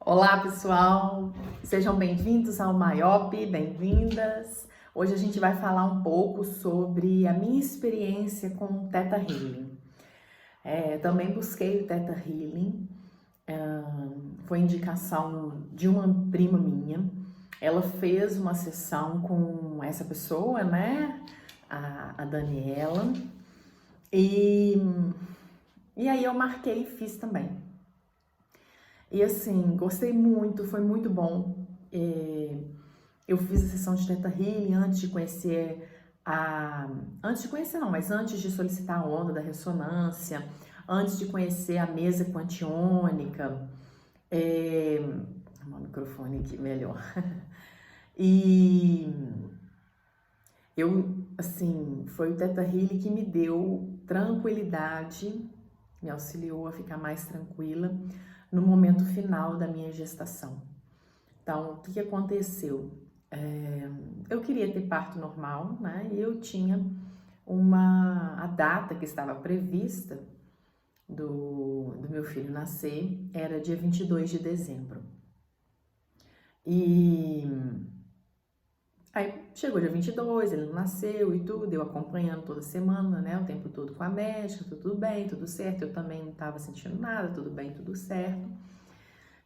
Olá, pessoal! Sejam bem-vindos ao MAIOP, bem-vindas! Hoje a gente vai falar um pouco sobre a minha experiência com o Theta Healing. Também busquei o Theta Healing, foi indicação de uma prima minha. Ela fez uma sessão com essa pessoa, né? A Daniela. E aí eu marquei e fiz também. E assim, gostei muito, foi muito bom. Eu fiz a sessão de Theta Healing antes de conhecer Antes de conhecer não, mas antes de solicitar a onda da ressonância, antes de conhecer a mesa quantiônica. O microfone aqui melhor. E assim, foi o Theta Healing que me deu tranquilidade, me auxiliou a ficar mais tranquila no momento final da minha gestação. Então, o que aconteceu? Eu queria ter parto normal, né? E eu tinha a data que estava prevista do meu filho nascer, era dia 22 de dezembro. E aí chegou dia 22, ele nasceu e tudo, eu acompanhando toda semana, né? O tempo todo com a médica, tudo bem, tudo certo. Eu também não estava sentindo nada, tudo bem, tudo certo.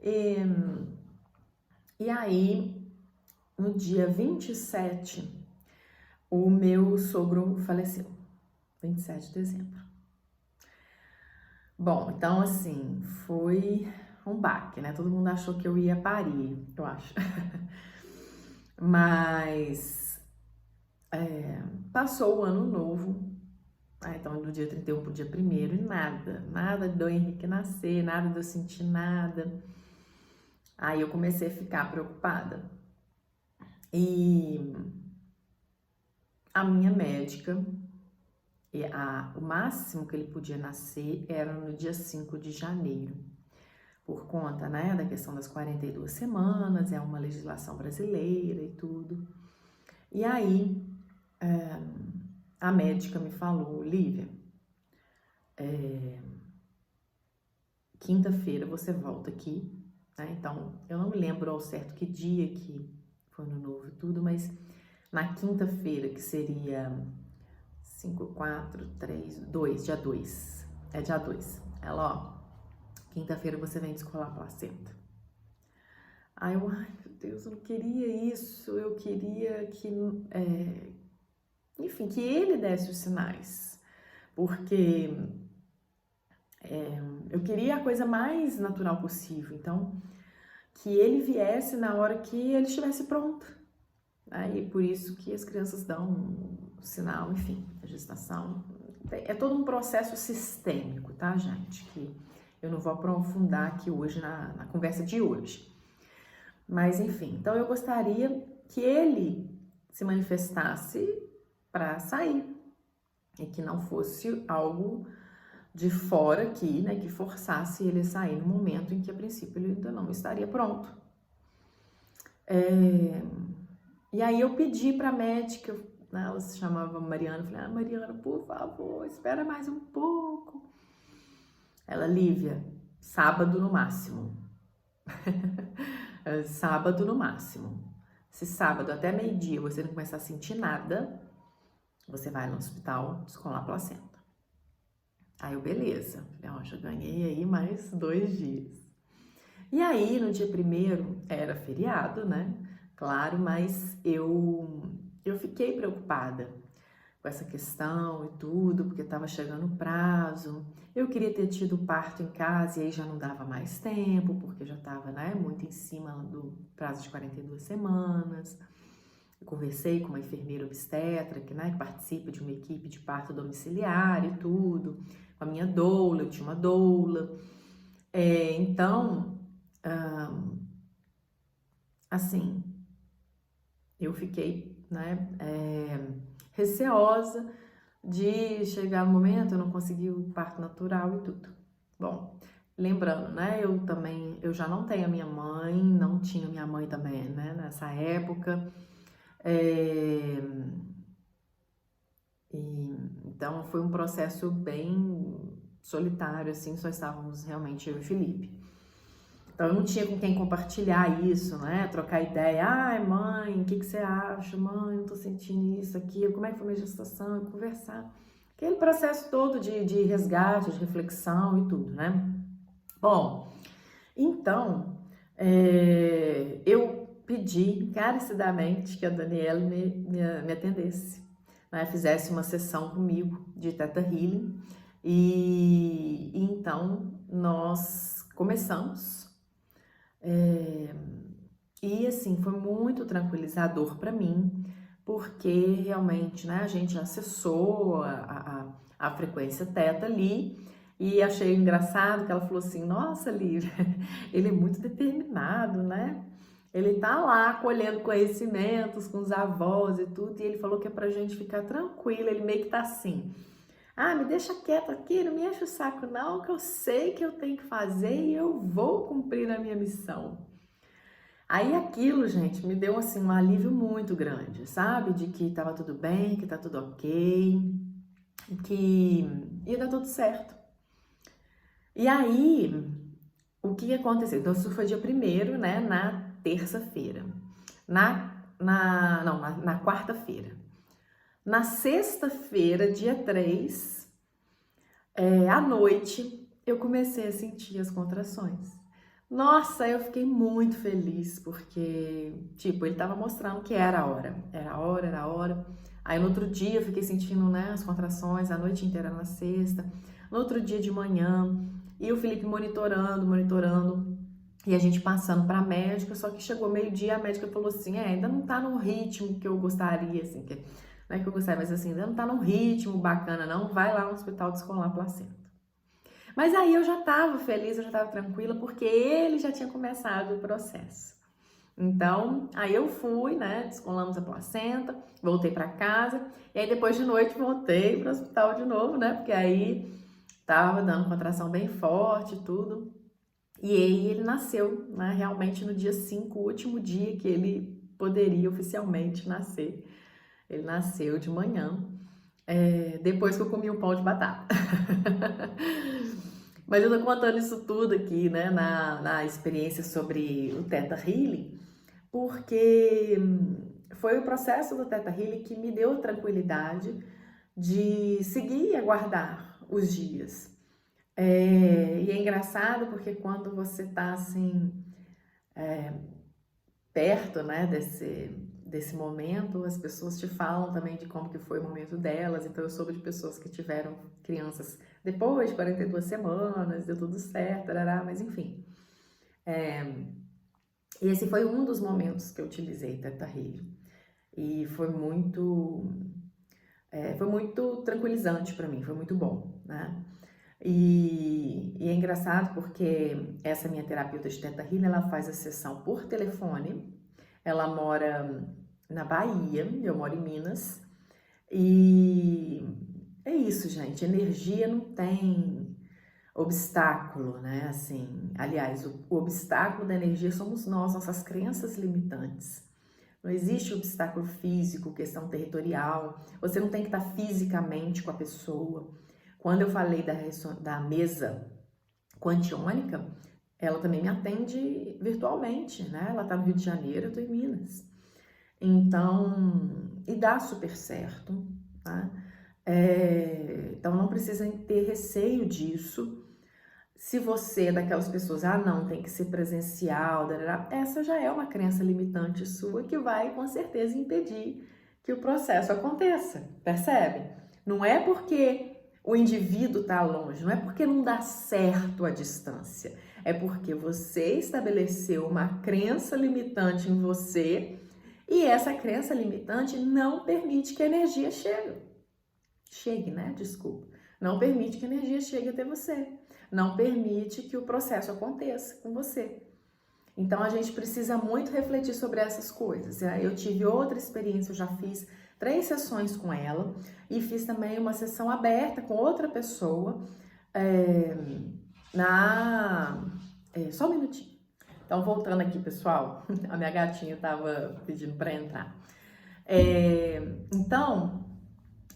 E aí, no dia 27, o meu sogro faleceu, 27 de dezembro. Bom, então assim, foi um baque, né? Todo mundo achou que eu ia parir, eu acho. Mas passou o ano novo, então do dia 31 pro dia 1º, e nada do Henrique nascer, nada de eu sentir nada. Aí eu comecei a ficar preocupada. E a minha médica, o máximo que ele podia nascer era no dia 5 de janeiro, por conta, né, da questão das 42 semanas, é uma legislação brasileira e tudo. E aí, a médica me falou: Lívia, quinta-feira você volta aqui, né? Então, eu não me lembro ao certo que dia que foi no novo e tudo, mas na quinta-feira, que seria 5, 4, 3, 2, dia 2. Dia 2. Ela, ó, quinta-feira você vem descolar a placenta. Aí eu, ai meu Deus, eu não queria isso, eu queria que, enfim, que ele desse os sinais. Porque eu queria a coisa mais natural possível. Então, que ele viesse na hora que ele estivesse pronto. Aí, por isso que as crianças dão um sinal, enfim, a gestação. É todo um processo sistêmico, tá, gente? Que eu não vou aprofundar aqui hoje na conversa de hoje. Mas, enfim, então eu gostaria que ele se manifestasse para sair e que não fosse algo de fora aqui, né, que forçasse ele a sair no momento em que, a princípio, ele ainda não estaria pronto. E aí eu pedi para a médica, né, ela se chamava Mariana, eu falei: Mariana, por favor, espera mais um pouco. Ela: Lívia, sábado no máximo. Sábado no máximo. Se sábado até meio-dia você não começar a sentir nada, você vai no hospital descolar a placenta. Aí eu, beleza. Falei: ó, já ganhei aí mais 2 dias. E aí, no dia 1º, era feriado, né? Claro, mas eu fiquei preocupada com essa questão e tudo, porque estava chegando o prazo. Eu queria ter tido parto em casa e aí já não dava mais tempo, porque já estava, né, muito em cima do prazo de 42 semanas. Eu conversei com uma enfermeira obstetra, né, que participa de uma equipe de parto domiciliar e tudo, com a minha doula, eu tinha uma doula. Então, assim, eu fiquei, né, receosa de chegar no momento, eu não consegui o parto natural e tudo. Bom, lembrando, né, eu já não tenho a minha mãe, não tinha minha mãe também, né, nessa época. Então foi um processo bem solitário, assim, só estávamos realmente eu e Felipe. Então eu não tinha com quem compartilhar isso, né? Trocar ideia. Ai, mãe, o que que você acha? Mãe, eu tô sentindo isso, aquilo, como é que foi minha gestação? Conversar. Aquele processo todo de resgate, de reflexão e tudo, né? Bom, então eu pedi encarecidamente que a Daniela me atendesse, né? Fizesse uma sessão comigo de Theta Healing e então nós começamos. E assim, foi muito tranquilizador para mim, porque realmente, né, a gente acessou a frequência teta ali e achei engraçado que ela falou assim: nossa, Lívia, ele é muito determinado, né? Ele tá lá colhendo conhecimentos com os avós e tudo, e ele falou que é pra gente ficar tranquila, ele meio que tá assim: ah, me deixa quieto aqui, não me enche o saco não, que eu sei que eu tenho que fazer e eu vou cumprir a minha missão. Aí aquilo, gente, me deu assim um alívio muito grande, sabe? De que tava tudo bem, que tá tudo ok, que ia dar tudo certo. E aí, o que aconteceu? Então, isso foi dia 1º, né? Na terça-feira. Na quarta-feira. Na sexta-feira, dia 3, à noite, eu comecei a sentir as contrações. Nossa, eu fiquei muito feliz, porque, tipo, ele tava mostrando que era a hora. Era a hora, era a hora. Aí no outro dia eu fiquei sentindo, né, as contrações a noite inteira na sexta. No outro dia de manhã, e o Felipe monitorando. E a gente passando pra médica, só que chegou meio-dia, a médica falou assim: ainda não tá no ritmo que eu gostaria, assim, que, não é que eu gostaria, mas assim, ainda não tá num ritmo bacana, não. Vai lá no hospital descolar a placenta. Mas aí eu já estava feliz, eu já estava tranquila, porque ele já tinha começado o processo. Então, aí eu fui, né, descolamos a placenta, voltei para casa, e aí depois de noite voltei para o hospital de novo, né, porque aí tava dando contração bem forte e tudo. E aí ele nasceu, né, realmente no dia 5, o último dia que ele poderia oficialmente nascer. Ele nasceu de manhã, depois que eu comi um pão de batata. Mas eu tô contando isso tudo aqui, né, na experiência sobre o Theta Healing, porque foi o processo do Theta Healing que me deu tranquilidade de seguir e aguardar os dias. E é engraçado porque quando você tá assim, perto, né, desse momento, as pessoas te falam também de como que foi o momento delas. Então eu soube de pessoas que tiveram crianças depois de 42 semanas, deu tudo certo, tarará, mas enfim. E esse foi um dos momentos que eu utilizei Theta Healing. E foi muito tranquilizante para mim, foi muito bom, né? E é engraçado porque essa minha terapeuta de Theta Healing, ela faz a sessão por telefone. Ela mora na Bahia, eu moro em Minas. E é isso, gente. Energia não tem obstáculo, né? Assim, aliás, o obstáculo da energia somos nós, nossas crenças limitantes. Não existe obstáculo físico, questão territorial. Você não tem que estar fisicamente com a pessoa. Quando eu falei da mesa quantiônica, ela também me atende virtualmente, né? Ela tá no Rio de Janeiro, eu tô em Minas. Então, e dá super certo, tá? Então não precisa ter receio disso. Se você é daquelas pessoas, não, tem que ser presencial, essa já é uma crença limitante sua que vai com certeza impedir que o processo aconteça, percebe? Não é porque o indivíduo está longe, não é porque não dá certo a distância, é porque você estabeleceu uma crença limitante em você e essa crença limitante não permite que a energia chegue, né? Desculpa. Não permite que a energia chegue até você. Não permite que o processo aconteça com você. Então a gente precisa muito refletir sobre essas coisas. Eu tive outra experiência, eu já fiz 3 sessões com ela e fiz também uma sessão aberta com outra pessoa só um minutinho. Então voltando aqui, pessoal, a minha gatinha estava pedindo para entrar. Então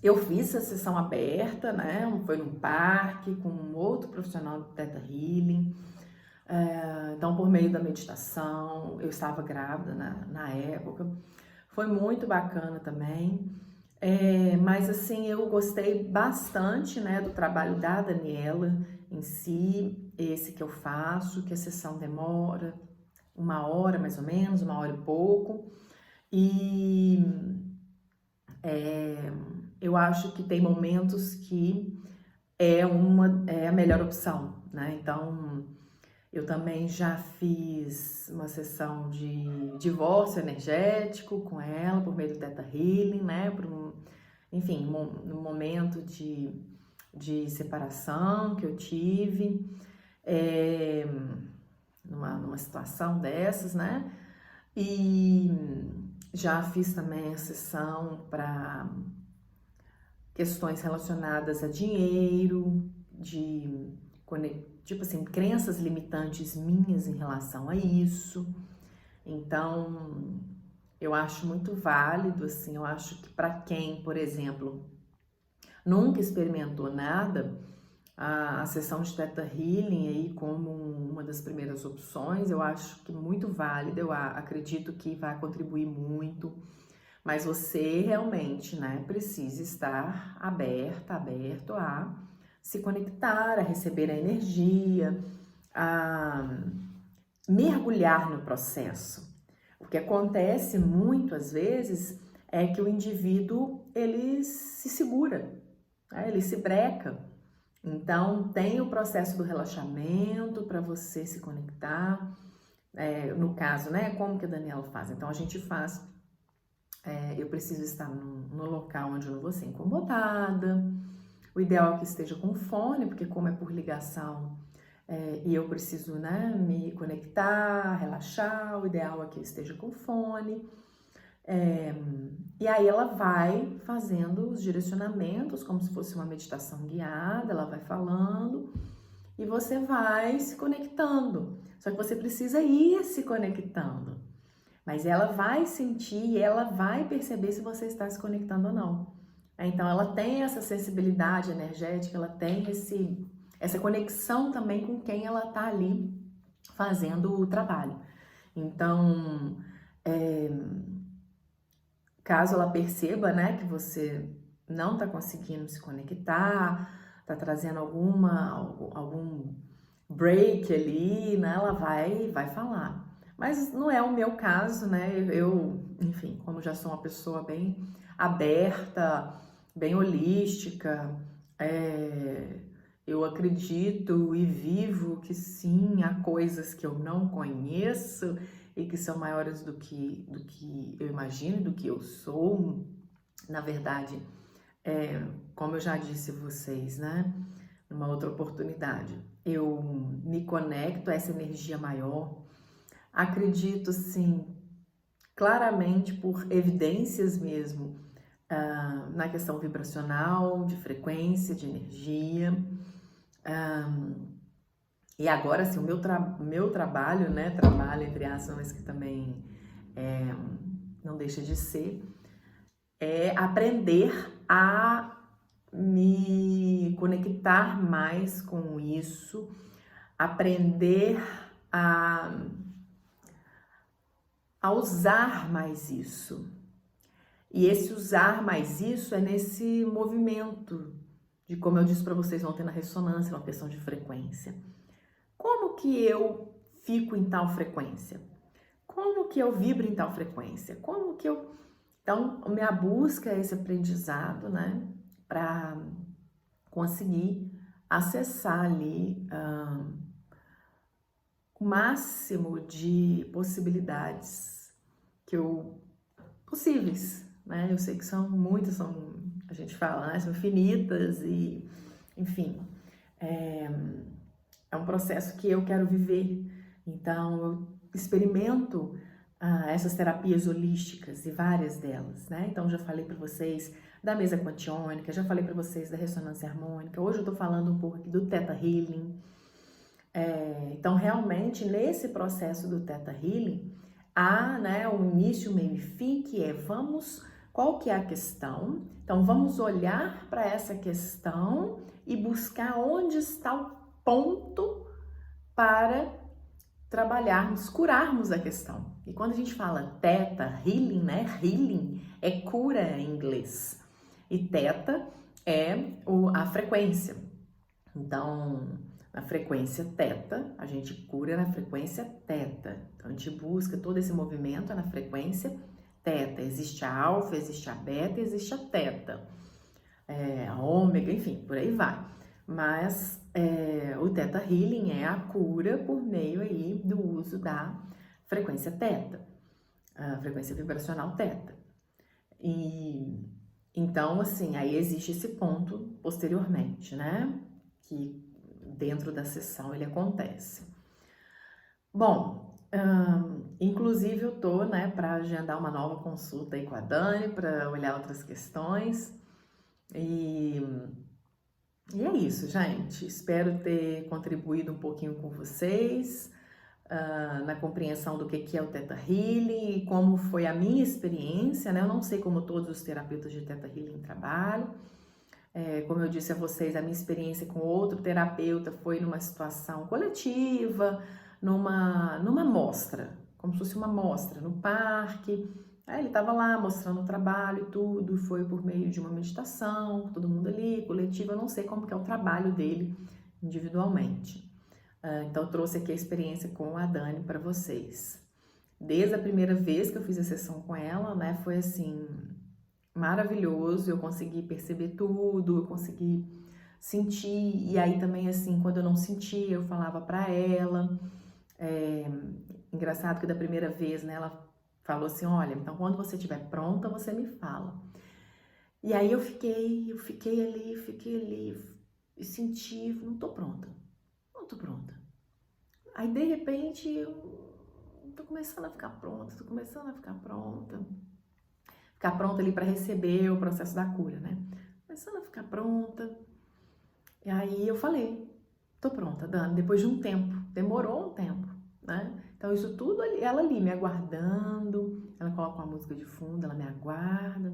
eu fiz essa sessão aberta, né? Foi num parque com um outro profissional do Theta Healing. Então, por meio da meditação, eu estava grávida na época, foi muito bacana também. Mas assim, eu gostei bastante, né, do trabalho da Daniela em si, esse que eu faço, que a sessão demora 1 hora mais ou menos, 1 hora e pouco, e eu acho que tem momentos que é a melhor opção, né? Então, eu também já fiz uma sessão de divórcio energético com ela por meio do Theta Healing, né? Enfim, no momento de separação que eu tive, numa situação dessas, né? E já fiz também a sessão para questões relacionadas a dinheiro, tipo assim, crenças limitantes minhas em relação a isso. Então, eu acho muito válido, assim, eu acho que para quem, por exemplo, nunca experimentou nada, a sessão de Theta Healing aí como uma das primeiras opções, eu acho que muito válida, eu acredito que vai contribuir muito, mas você realmente, né, precisa estar aberto a se conectar, a receber a energia, a mergulhar no processo. O que acontece muito às vezes é que o indivíduo ele se segura, né? Ele se breca. Então tem o processo do relaxamento para você se conectar. No caso, né? Como que a Daniela faz? Então a gente faz. Eu preciso estar no local onde eu não vou ser incomodada. O ideal é que esteja com fone, porque como é por ligação, e eu preciso, né, me conectar, relaxar, o ideal é que eu esteja com fone. E aí ela vai fazendo os direcionamentos, como se fosse uma meditação guiada, ela vai falando e você vai se conectando. Só que você precisa ir se conectando. Mas ela vai sentir e ela vai perceber se você está se conectando ou não. Então ela tem essa sensibilidade energética, ela tem essa conexão também com quem ela está ali fazendo o trabalho. Então, caso ela perceba, né, que você não está conseguindo se conectar, está trazendo algum break ali, né, ela vai falar. Mas não é o meu caso, né, enfim, como já sou uma pessoa bem aberta, bem holística, eu acredito e vivo que sim, há coisas que eu não conheço e que são maiores do que eu imagino, do que eu sou. Na verdade, como eu já disse a vocês, né, numa outra oportunidade, eu me conecto a essa energia maior, acredito sim, claramente por evidências mesmo, na questão vibracional, de frequência, de energia. E agora, assim, o meu trabalho, né, trabalho entre aspas, mas que também não deixa de ser, é aprender a me conectar mais com isso, aprender a usar mais isso. E esse usar mais isso é nesse movimento de, como eu disse para vocês ontem na ressonância, uma questão de frequência. Como que eu fico em tal frequência? Como que eu vibro em tal frequência? Como que eu... Então, a minha busca é esse aprendizado, né? Para conseguir acessar ali o máximo de possibilidades possíveis, né? Eu sei que são muitas, a gente fala, né? São infinitas e, enfim, é um processo que eu quero viver. Então, eu experimento essas terapias holísticas e várias delas, né? Então, já falei para vocês da mesa quantiônica, já falei para vocês da ressonância harmônica, hoje eu tô falando um pouco aqui do Theta Healing. Então, realmente, nesse processo do Theta Healing, há, né, o início, meio e fim, que é qual que é a questão? Então, vamos olhar para essa questão e buscar onde está o ponto para trabalharmos, curarmos a questão. E quando a gente fala teta, healing, né? Healing é cura em inglês. E teta é a frequência. Então, na frequência teta, a gente cura na frequência teta. Então, a gente busca todo esse movimento na frequência teta. Existe a alfa, existe a beta, existe a teta. A ômega, enfim, por aí vai. Mas o Theta Healing é a cura por meio aí do uso da frequência teta, a frequência vibracional teta. E então, assim, aí existe esse ponto posteriormente, né? Que dentro da sessão ele acontece. Bom, inclusive eu tô, né, para agendar uma nova consulta aí com a Dani, para olhar outras questões. E é isso, gente. Espero ter contribuído um pouquinho com vocês na compreensão do que é o Theta Healing e como foi a minha experiência, né? Eu não sei como todos os terapeutas de Theta Healing trabalham. Como eu disse a vocês, a minha experiência com outro terapeuta foi numa situação coletiva, numa mostra, como se fosse uma mostra no parque. Aí ele estava lá mostrando o trabalho e tudo, foi por meio de uma meditação, todo mundo ali, coletivo, eu não sei como que é o trabalho dele individualmente. Então eu trouxe aqui a experiência com a Dani para vocês. Desde a primeira vez que eu fiz a sessão com ela, né, foi assim, maravilhoso, eu consegui perceber tudo, eu consegui sentir, e aí também assim, quando eu não sentia, eu falava para ela. Engraçado que da primeira vez, né, ela falou assim, olha, então quando você estiver pronta, você me fala. E aí eu fiquei ali, e senti, não tô pronta. Aí de repente, eu tô começando a ficar pronta. Ficar pronta ali para receber o processo da cura, né? Começando a ficar pronta. E aí eu falei, tô pronta, Dani, depois de um tempo. Demorou um tempo, né? Então isso tudo ali, ela ali me aguardando, ela coloca uma música de fundo, ela me aguarda.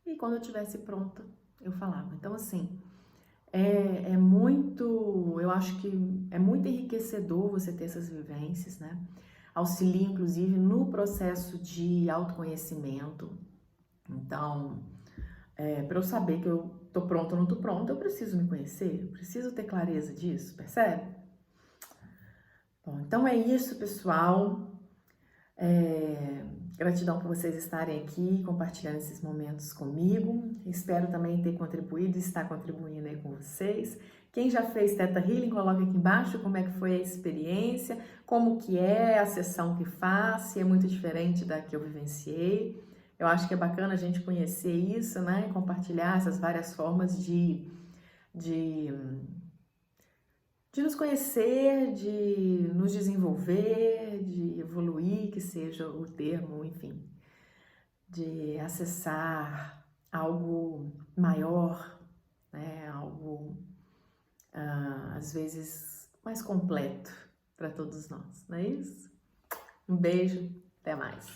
E quando eu estivesse pronta, eu falava. Então assim, eu acho que é muito enriquecedor você ter essas vivências, né? Auxilia, inclusive, no processo de autoconhecimento. Então, para eu saber que eu tô pronta ou não tô pronta, eu preciso me conhecer, eu preciso ter clareza disso, percebe? Bom, então é isso, pessoal. Gratidão por vocês estarem aqui, compartilhando esses momentos comigo. Espero também ter contribuído e estar contribuindo aí com vocês. Quem já fez Theta Healing, coloca aqui embaixo como é que foi a experiência, como que é a sessão que faz, se é muito diferente da que eu vivenciei. Eu acho que é bacana a gente conhecer isso, né? Compartilhar essas várias formas de nos conhecer, de nos desenvolver, de evoluir, que seja o termo, enfim, de acessar algo maior, né? Algo às vezes mais completo para todos nós, não é isso? Um beijo, até mais.